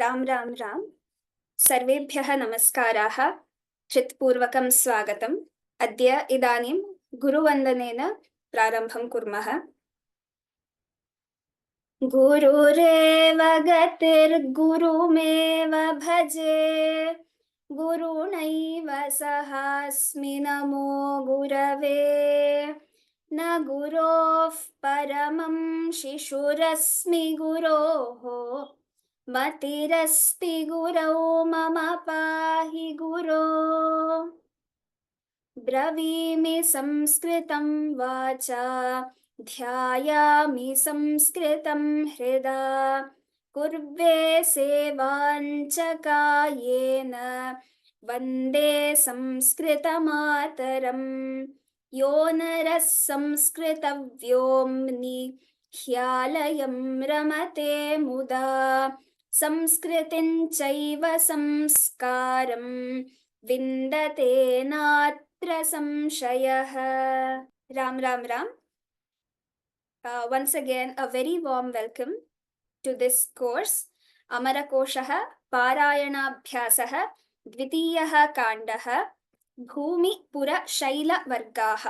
राम राम राम सर्वेभ्यः नमस्काराः हृत्पूर्वकं स्वागतम् अद्य इदानीं गुरुवन्दनेन प्रारम्भं कुर्मः गुरुरेव गतिर्गुरुमेव भजे गुरुणैव सहास्मि नमो गुरवे न गुरोः परमं शिशुरस्मि गुरोः मतिरस्ति गुरौ मम पाहि गुरो ब्रवीमि संस्कृतं वाचा ध्यायामि संस्कृतं हृदा कुर्वे सेवाञ्च कायेन वन्दे संस्कृतमातरम् यो नरः संस्कृतव्योम्नि ह्यालयं रमते मुदा संस्कृतिं चैव संस्कारं विन्दते नात्र संशयः Ram Ram Ram once again a very warm welcome to this course Amarakoshah Parayanabhyasah Dvitiyah Kandah Bhumi Pura and Shaila Varga-s.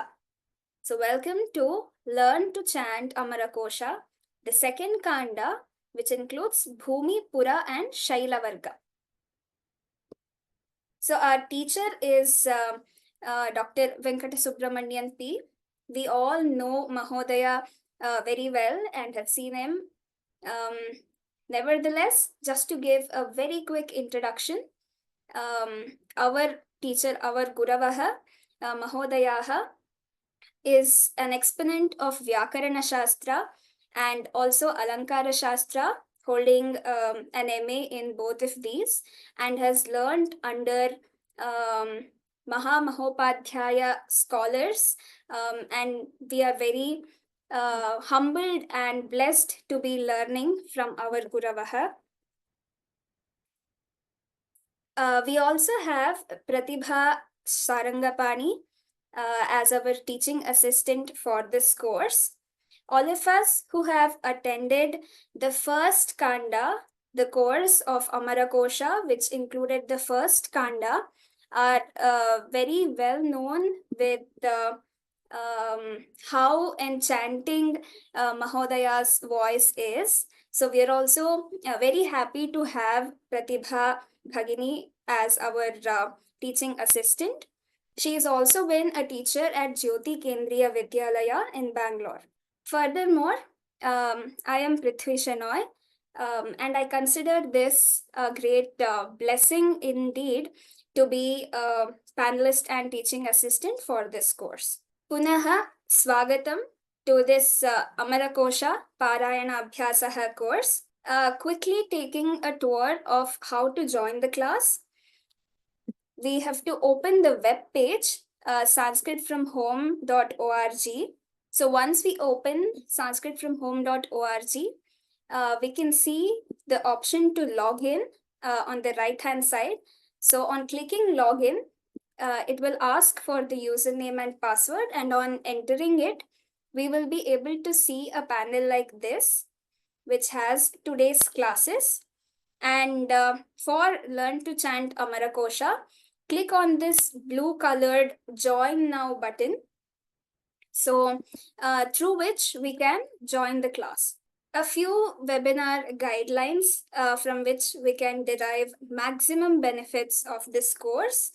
So welcome to learn to chant Amarakosha, the second Kanda, which includes Bhumi, Pura and Shaila Varga. So our teacher is Dr. Venkatasubramanian P. We all know Mahodaya very well and have seen him. Nevertheless, just to give a very quick introduction, our teacher, our Guravaha, Mahodayaha, is an exponent of Vyakarana Shastra and also Alankara Shastra, holding an MA in both of these, and has learned under Maha Mahopadhyaya scholars, and we are very humbled and blessed to be learning from our Guravaha. We also have Pratibha Sarangapani as our teaching assistant for this course. All of us who have attended the first Kanda, the course of Amarakosha, which included the first Kanda, are very well known with how enchanting Mahodaya's voice is. So we are also very happy to have Pratibha Bhagini as our teaching assistant. She has also been a teacher at Jyoti Kendriya Vidyalaya in Bangalore. Furthermore, I am Prithvi Shenoy, and I consider this a great blessing indeed to be a panelist and teaching assistant for this course. Punaha Swagatam to this Amarakosha Parayanabhyasah course. Quickly taking a tour of how to join the class. We have to open the web page, sanskritfromhome.org. So once we open sanskritfromhome.org, we can see the option to log in on the right-hand side. So on clicking login, it will ask for the username and password, and on entering it, we will be able to see a panel like this, which has today's classes. And for Learn to Chant Amarakosha, click on this blue colored Join Now button, so through which we can join the class. A few webinar guidelines from which we can derive maximum benefits of this course.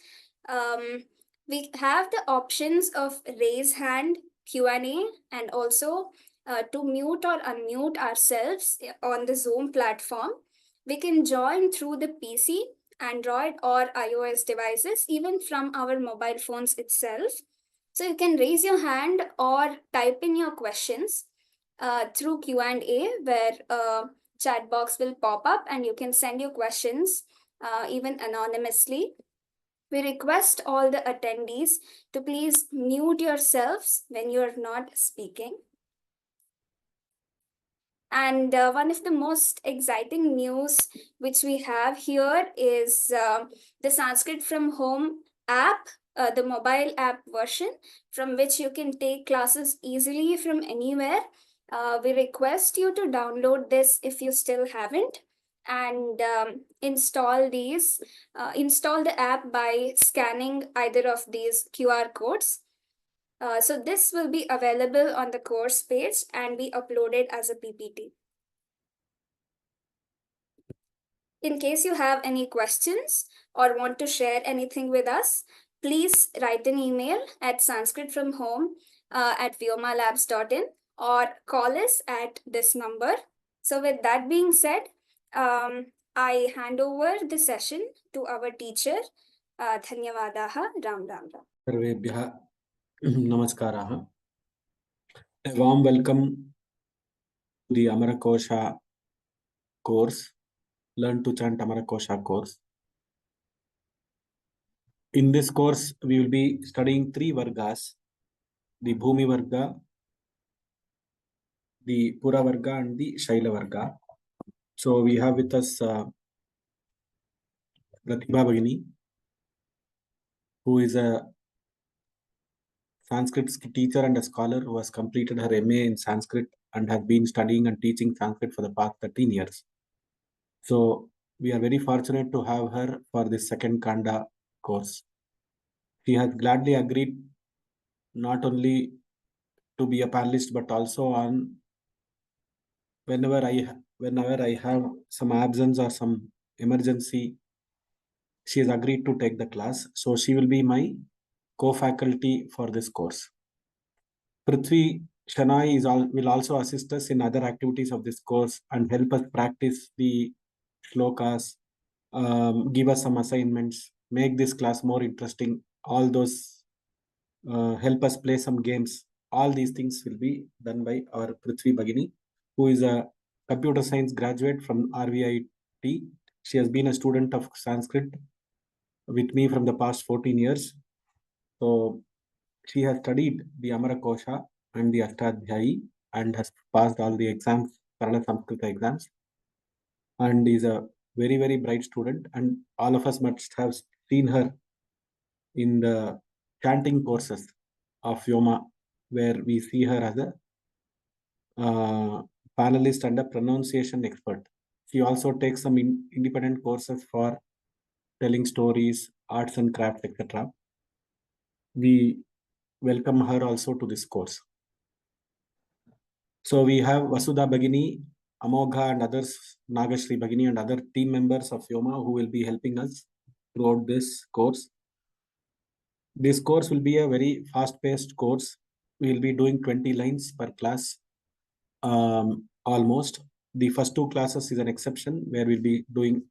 We have the options of raise hand, Q&A, and also to mute or unmute ourselves on the Zoom platform. We can join through the PC, Android or iOS devices, even from our mobile phones itself. So you can raise your hand or type in your questions through Q&A, where a chat box will pop up and you can send your questions even anonymously. We request all the attendees to please mute yourselves when you're not speaking. And one of the most exciting news which we have here is the Sanskrit from Home app, the mobile app version, from which you can take classes easily from anywhere. We request you to download this if you still haven't. and install the app by scanning either of these QR codes. So this will be available on the course page and be uploaded as a PPT. In case you have any questions or want to share anything with us, please write an email at sanskritfromhome@vyomalabs.in or call us at this number. So with that being said, I hand over the session to our teacher. Dhanyavadaha. Ram Ram Ram. Sarvebhyah namaskaraha. A warm welcome to the Amarakosha course, Learn to Chant Amarakosha course. In this course, we will be studying 3 Vargas, the Bhumi Varga, the Pura Varga and the Shailavarga. So we have with us Pratibha Bhagini, who is a Sanskrit teacher and a scholar who has completed her MA in Sanskrit and has been studying and teaching Sanskrit for the past 13 years. So we are very fortunate to have her for this second Kanda course. She has gladly agreed not only to be a panelist but also on whenever I have some absence or some emergency, she has agreed to take the class. So she will be my co-faculty for this course. Prithvi Shanai will also assist us in other activities of this course and help us practice the shlokas, give us some assignments, make this class more interesting. All those help us play some games. All these things will be done by our Prithvi Bhagini, who is a computer science graduate from RVIT. She has been a student of Sanskrit with me from the past 14 years. So she has studied the Amarakosha and the Ashtadhyayi and has passed all the exams, Vyoma-samskrta exams, and is a very, very bright student. And all of us must have seen her in the chanting courses of Vyoma, where we see her as a panelist and a pronunciation expert. She also takes some independent courses for telling stories, arts and crafts, etc. We welcome her also to this course. So we have Vasudha Bhagini, Amogha and others, Nagashri Bhagini and other team members of Vyoma who will be helping us throughout this course. This course will be a very fast-paced course. We will be doing 20 lines per class, almost. The first 2 classes is an exception where we'll be doing,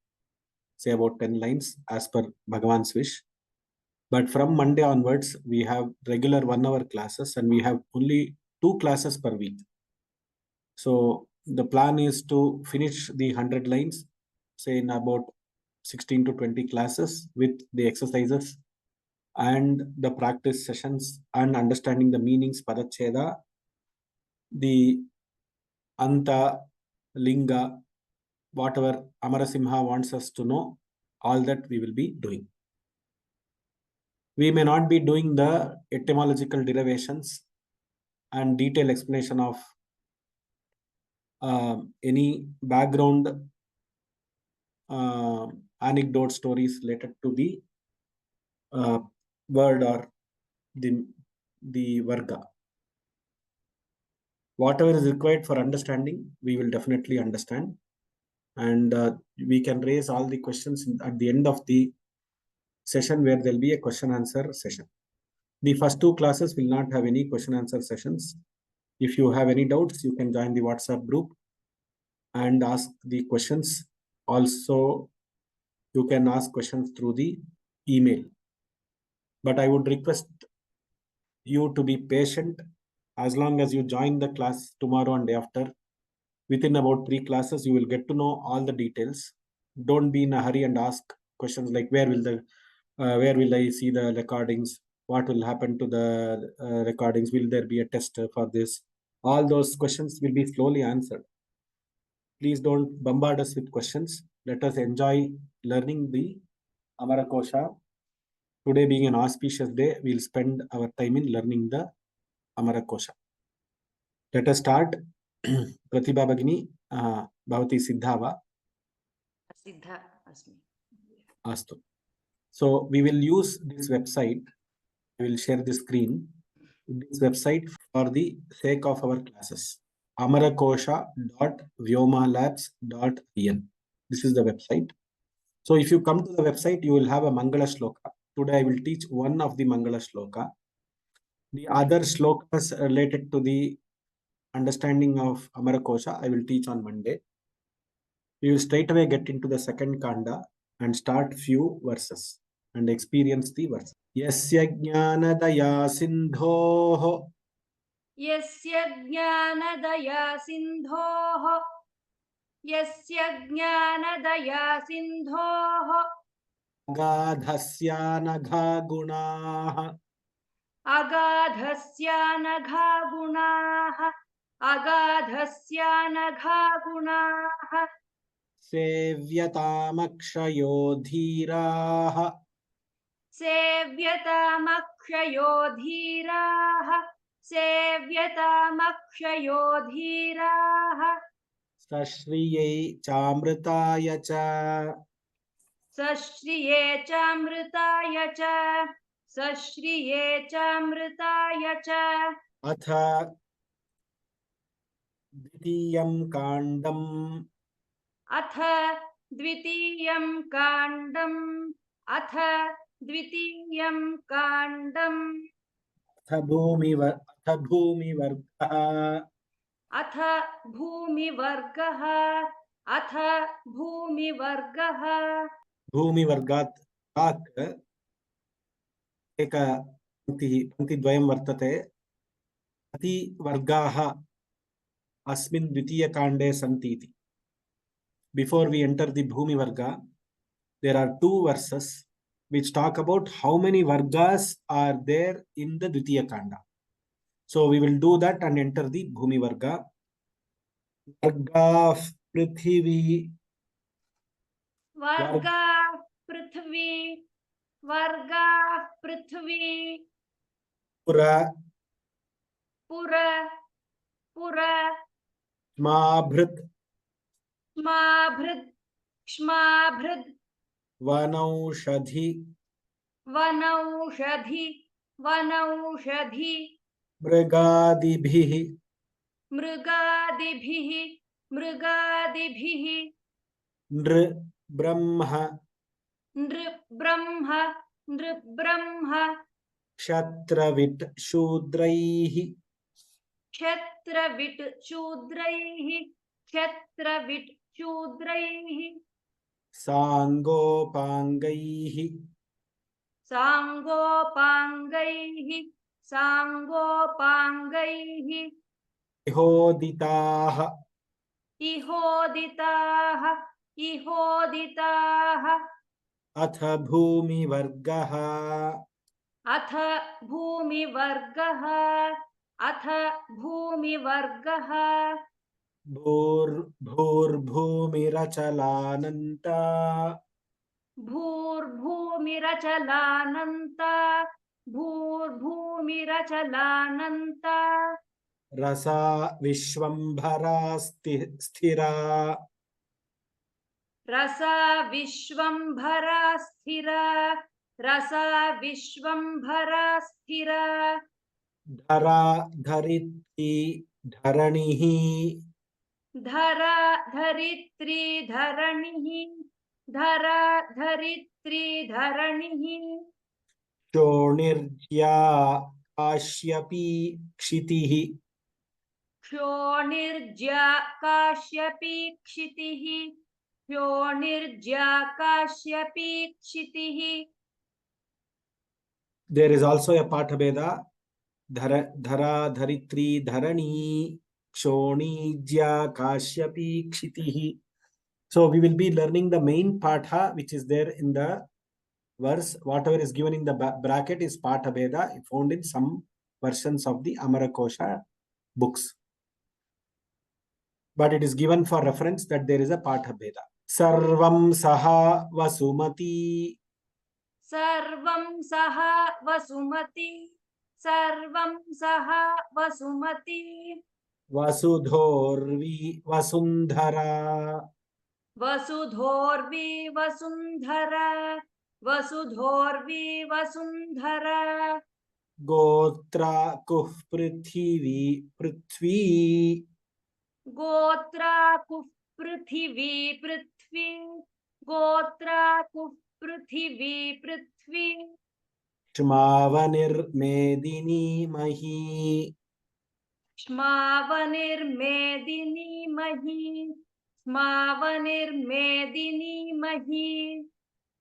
say, about 10 lines as per Bhagavan's wish. But from Monday onwards, we have regular 1-hour classes and we have only 2 classes per week. So the plan is to finish the 100 lines, say in about 16 to 20 classes with the exercises and the practice sessions and understanding the meanings, Padacheda, the Anta, Linga, whatever Amarasimha wants us to know, all that we will be doing. We may not be doing the etymological derivations and detailed explanation of any background anecdote stories related to the word or the Varga. Whatever is required for understanding, we will definitely understand. And we can raise all the questions at the end of the session where there will be a question answer session. The first 2 classes will not have any question answer sessions. If you have any doubts, you can join the WhatsApp group and ask the questions. Also, you can ask questions through the email. But I would request you to be patient. As long as you join the class tomorrow and day after, within about 3 classes, you will get to know all the details. Don't be in a hurry and ask questions like where will I see the recordings? What will happen to the recordings? Will there be a test for this? All those questions will be slowly answered. Please don't bombard us with questions. Let us enjoy learning the Amarakosha. Today being an auspicious day, we'll spend our time in learning the Amarakosha. Let us start. Pratibha Bhagini, Bhavati Siddhava. Siddha asmi. Astu. So we will use this website. I will share the screen. This website for the sake of our classes. Amarakosha.vyomalabs.in. This is the website. So if you come to the website, you will have a Mangala Shloka. Today I will teach one of the Mangala Shloka. The other shlokas related to the understanding of Amarakosha, I will teach on Monday. We will straight away get into the second Kanda and start few verses and experience the verse. Yasya jnanadaya sindhoh Yasya jnanadaya sindhoh. Yasya jnanadaya sindhoh. agadhasya nagha gunah Agadhasya nagha gunah. Agadhasya nagha gunah. सेव्यतामक्षयो धीराः सेव्यतामक्षयो धीराः. सेव्यतामक्षयो धीराः. सश्रियै चामृताय च सश्रिये चामृताय च. सश्रिये चामृताय च. अथ द्वितीयं काण्डम् अथ द्वितीयं काण्डम्. अथ द्वितीयं काण्डम्. अथ भूमिवर्गः अथ भूमिवर्गः. अथ भूमिवर्गः. भूमिवर्गात् प्राक् एक पङ्क्तिद्वयं वर्तते. कति वर्गाः अस्मिन् द्वितीयकाण्डे सन्ति इति. Before we enter the Bhumivarga, there are two verses which talk about how many Vargas are there in the Dvitiya Kanda. So we will do that and enter the Bhumivarga. Varga Prithvi. Varga Prithvi. Varga Prithvi. Pura. Pura. Pura. Shmabhrit. Shmabhrit. Shmabhrit. Vanaushadhi. Vanaushadhi. Vanaushadhi. Mrigadibhi. Mrigadibhi. Mrigadibhi. Nr Brahma. Nrbrahma. Nrbrahma. Kshatravit Shudraihi. Kshatravit Shudraihi. Kshatravit Shudraihi. Sangopangaihi. Sangopangaihi. Sangopangaihi. Ihoditaha. Ihoditaha. Ihoditaha. Atha Bhumivargaha. अथ भूमिवर्गः. अथ भूमिवर्गः. भूर्भूमिरचलानन्ता. भूर्भूमिरचलानन्ता. भूर्भूमिरचलानन्ता. रसा विश्वम्भरा स्थिरा. रसा विश्वम्भरा स्थिरा. रसा विश्वम्भरा स्थिरा. धरा धरित्री धरणिः. धरा धरित्री धरणिः. धरा धरित्री धरणिः. शोणिर्ज्या काश्यपी क्षितिः. क्षोणिर्ज्या काश्यपी क्षितिः. क्षोणिर्ज्या काश्यपी क्षितिः. There is also a Pathabheda. Dhara dharitri dharani kshonijya kashyapi kshitihi. So we will be learning the main Patha which is there in the verse. Whatever is given in the bracket is Pathabheda found in some versions of the Amarakosha books. But it is given for reference that there is a Pathabheda. Sarvam saha vasumati. सर्वं सहा वसुमती. सर्वं सहा वसुमती. Vasudhorvi vasundhara. वसुधोर्वी वसुन्धरा वसुधोर्वी वसुन्धरा गोत्रा कुः पृथिवी पृथ्वी गोत्राकुः पृथिवी पृथ्वी गोत्राकुः पृथिवी पृथ्वी क्ष्मावनिर्मेदिनी मही क्ष्मावनिर्मेदिनी मही क्ष्मावनिर्मेदिनी मही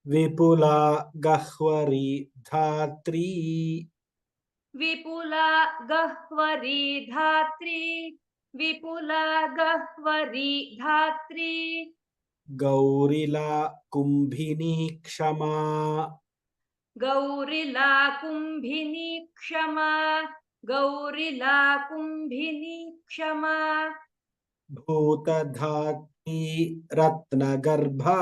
विपुला गह्वरी धात्री विपुला गह्वरी धात्री विपुला गह्वरी धात्री गौरिला कुम्भिनी क्षमा गौरिला कुम्भिनी क्षमा गौरिला कुम्भिनी क्षमा भूतधात्री रत्नगर्भा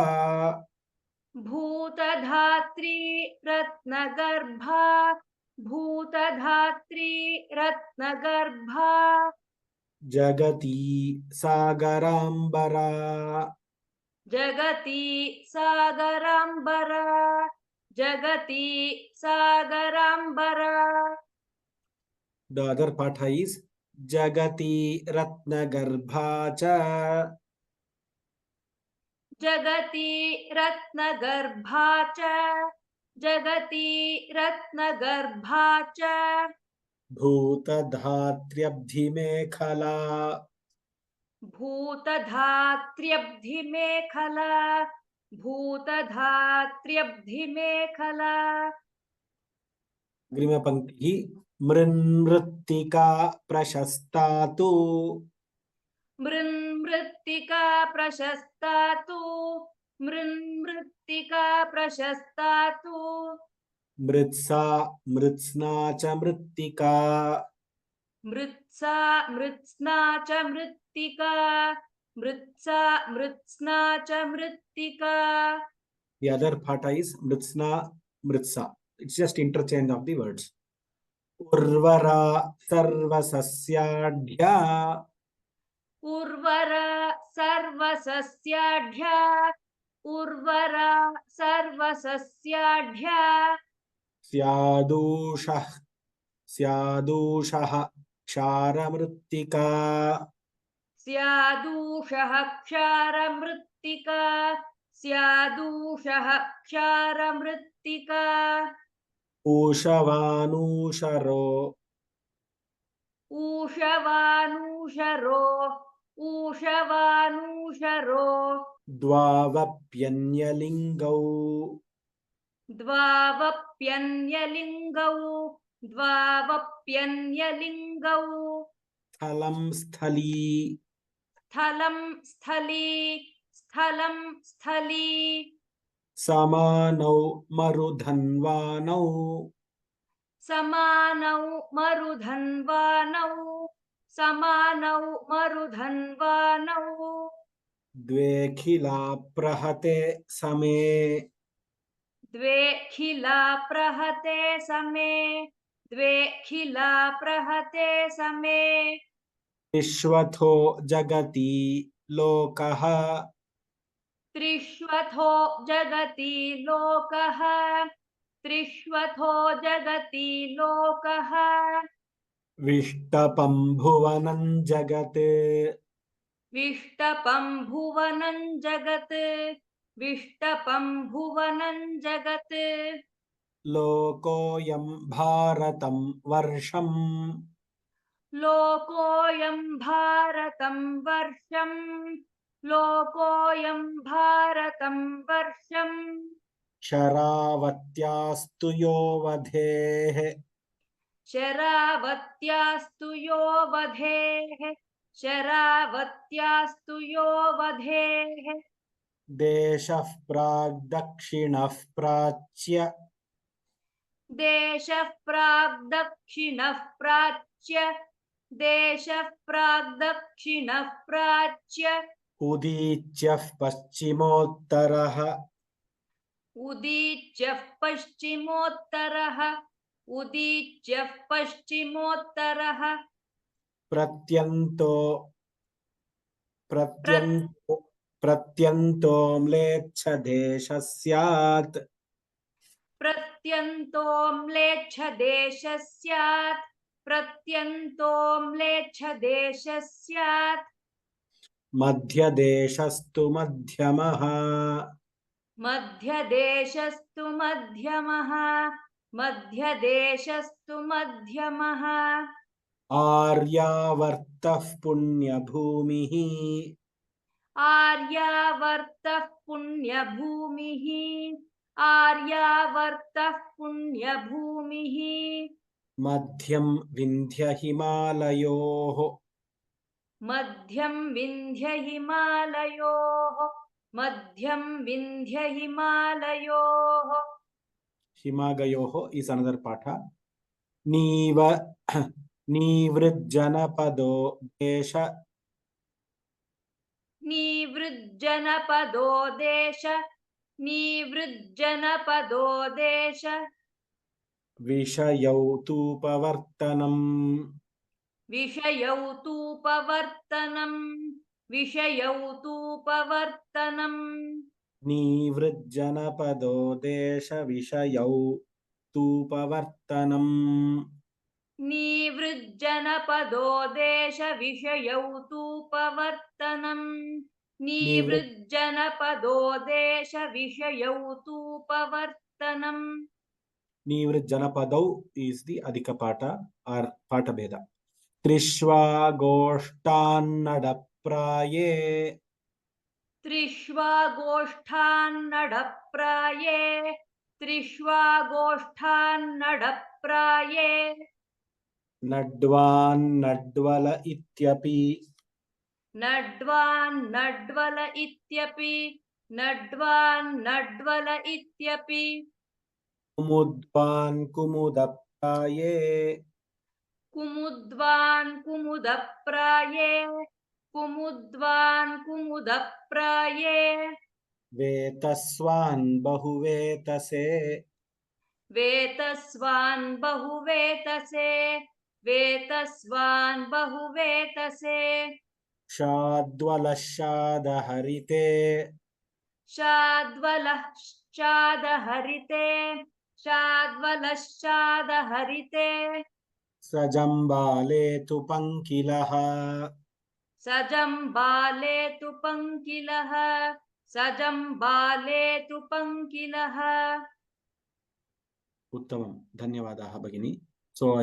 भूतधात्री रत्नगर्भा भूतधात्री रत्नगर्भा जगती सागराम्बरा जगती सागराम्बरा जगती सागराम्बरा The other patha is Jagati Ratnagarbha cha जगती रत्नगर्भा च जगती रत्नगर्भा च Bhutadhatriabdhimekhala भूतधात्र्यब्धिमेखला भूतधात्र्यब्धिमेखला Grima Pankti Mrinmrittika Prashastatu मृन्मृत्तिका प्रशस्ता तु मृन्मृत्तिका प्रशस्ता तु Mritsa Mritsna cha Mrittika. मृत्सा मृत्स्ना च मृत्तिका मृत्सा मृत्स्ना च मृत्तिका The other patha is Mritsna Mritsa. It's just interchange of the words. Urvara Sarvasasyadhya उर्वरा सर्वसस्याढ्या उर्वरा सर्वसस्याढ्या स्यादूषः स्यादूषः क्षारमृत्तिका स्यादूषः क्षारमृत्तिका स्यादूषः क्षारमृत्तिका ऊषवानूषरो ऊषवानूषरो ऊषवानूषरो द्वावप्यन्यलिङ्गौ द्वावप्यन्यलिङ्गौ द्वावप्यन्यलिङ्गौ स्थलं स्थली स्थलं स्थली स्थलं स्थली समानौ मरुधन्वानौ समानौ मरुधन्वानौ समानौ मरुधन्वानौ द्वेखिला प्रहते समे द्वे खिला प्रहते समे द्वे खिला प्रहते समे विश्वथो जगति लोकः त्रिष्वथो जगति लोकः त्रिष्वथो जगति लोकः विष्टपं भुवनं जगत् विष्टपं भुवनं जगत् विष्टपं भुवनं जगत् लोकोऽयं भारतं वर्षम् लोकोऽयं भारतं वर्षं लोकोऽयं भारतं वर्षं शरावत्यास्तु यो वधेः शरावत्यास्तु यो वधेः शरावत्यास्तु यो वधेः देशः प्राग्दक्षिणः प्राच्य देशः प्राग्दक्षिणः प्राच्य देशः प्राग्दक्षिणः प्राच्य उदीच्यः पश्चिमोत्तरः उदीच्यः पश्चिमोत्तरः उदीच्यः पश्चिमोत्तरः प्रत्यन्तो प्रत्यन्तो प्रत्यन्तो म्लेच्छदेशः स्यात् प्रत्यन्तो म्लेच्छदेशः स्यात् प्रत्यन्तो म्लेच्छदेशः स्यात् मध्यदेशस्तु मध्यमः मध्यदेशस्तु मध्यमः मध्यदेशस्तु मध्यमः आर्यावर्तः पुण्यभूमिः आर्यावर्तः पुण्यभूमिः आर्यावर्तः पुण्यभूमिः मध्यं विन्ध्यहिमालयोः मध्यं विन्ध्यहिमालयोः मध्यं विन्ध्यहिमालयोः हिमागयोः is another पाठ नीव नीवृज्जनपदो देश निवृज्जनपदो देश निवृज्जनपदो देश विषयौ तूपवर्तनम् विषयौ तूपवर्तनम् विषयौ तूपवर्तनम् नीवृज्जनपदो देश विषयौ तूपवर्तनम् निवृज्जनपदो देश विषयौ तूपवर्तनम् निवृज्जनपदो देश विषयौ तूपवर्तनम् नीवृज्जनपदौ is the adhika pata or pata bheda त्रिष्वा गोष्ठान्नडप्राये त्रिष्वा गोष्ठान्नडप्राये त्रिष्वा गोष्ठान्नडप्राये नड्वान्नड्वल इत्यपि नड्वान्नड्वल इत्यपि नड्वान्नड्वल इत्यपि कुमुद्वान् कुमुदप्राये कुमुद्वान् कुमुदप्राये कुमुद्वान् कुमुदप्राये वेतस्वान् बहुवेतसे वेतस्वान् बहुवेतसे वेतस्वान् बहुवेतसे शाद्वलशादहरिते शाद्वलः शादहरिते शाद्वलश्चादहरिते सजम्बाले तु पङ्किलः सजम्बाले तु पङ्किलः सजम्बाले तु पङ्किलः उत्तमं धन्यवादाः भगिनी so I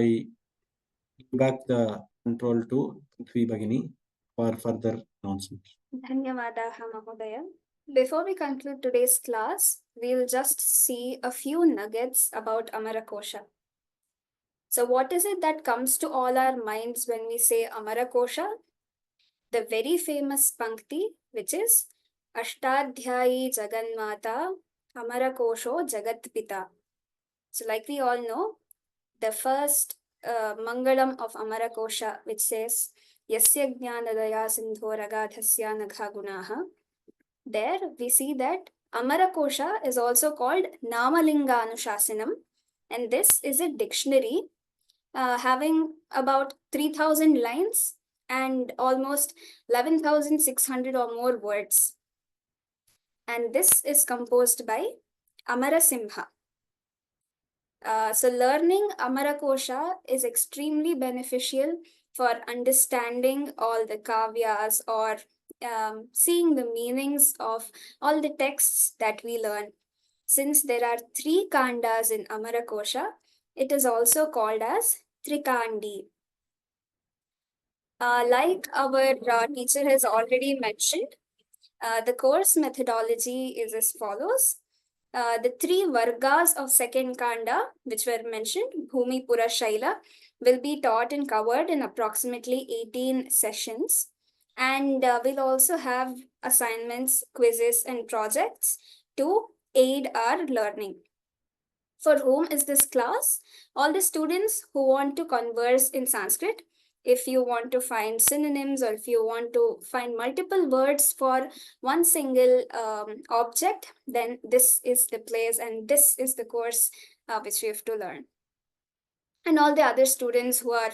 give back the control to Prithvi Bhagini for further announcement. Dhanyavadaha Mahodaya. Before we conclude today's class, we'll just see a few nuggets about Amarakosha. So what is it that comes to all our minds when we say Amarakosha? The very famous Pankti, which is Ashtadhyayi Jaganmata Amarakosho Jagatpita. So like we all know, the first Mangalam of Amarakosha, which says, Yasya Jnanadaya Sindho Ragadhasya Nagha Gunaha. There we see that Amarakosha is also called Namalinga Anushasanam, and this is a dictionary having about 3,000 lines and almost 11,600 or more words. And this is composed by Amarasimha. So learning Amarakosha is extremely beneficial for understanding all the kavyas or seeing the meanings of all the texts that we learn. Since there are 3 kandas in Amarakosha, it is also called as Trikandi. Like our teacher has already mentioned, the course methodology is as follows. The 3 Vargas of second Kanda, which were mentioned, Bhumi, Pura, Shaila, will be taught and covered in approximately 18 sessions. And we'll also have assignments, quizzes, and projects to aid our learning. For whom is this class? All the students who want to converse in Sanskrit. If you want to find synonyms or if you want to find multiple words for one single object, then this is the place and this is the course which we have to learn. and all the other students who are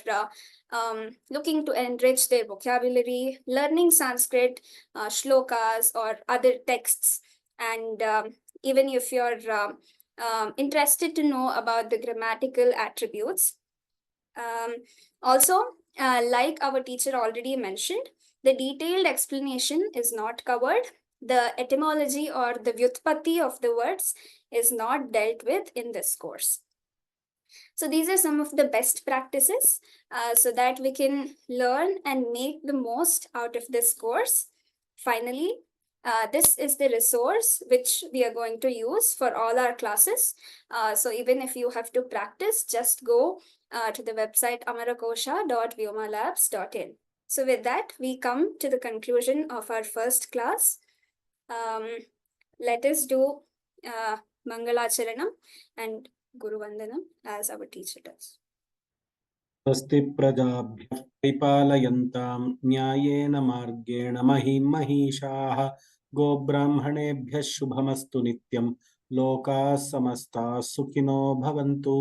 looking to enrich their vocabulary, learning Sanskrit, shlokas, or other texts. And even if you're interested to know about the grammatical attributes. Also, like our teacher already mentioned, the detailed explanation is not covered. The etymology or the vyutpatti of the words is not dealt with in this course. So these are some of the best practices so that we can learn and make the most out of this course. Finally, this is the resource which we are going to use for all our classes. So even if you have to practice, just go to the website amarakosha.vyomalabs.in. So with that, we come to the conclusion of our first class. Let us do Mangalacharanam and Guru Vandanam as our teacher does. स्वस्ति प्रजाभ्यः परिपालयन्तां न्यायेन मार्गेण महीं महिषाः गोब्राह्मणेभ्यः शुभमस्तु नित्यं लोकाः समस्ताः सुखिनो भवन्तु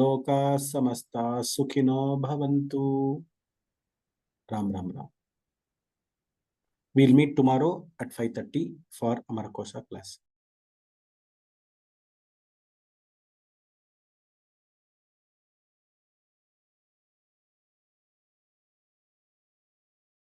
लोकाः समस्ताः सुखिनो भवन्तु Ram Ram Ram We'll meet tomorrow at 5:30 for Amarakosha class.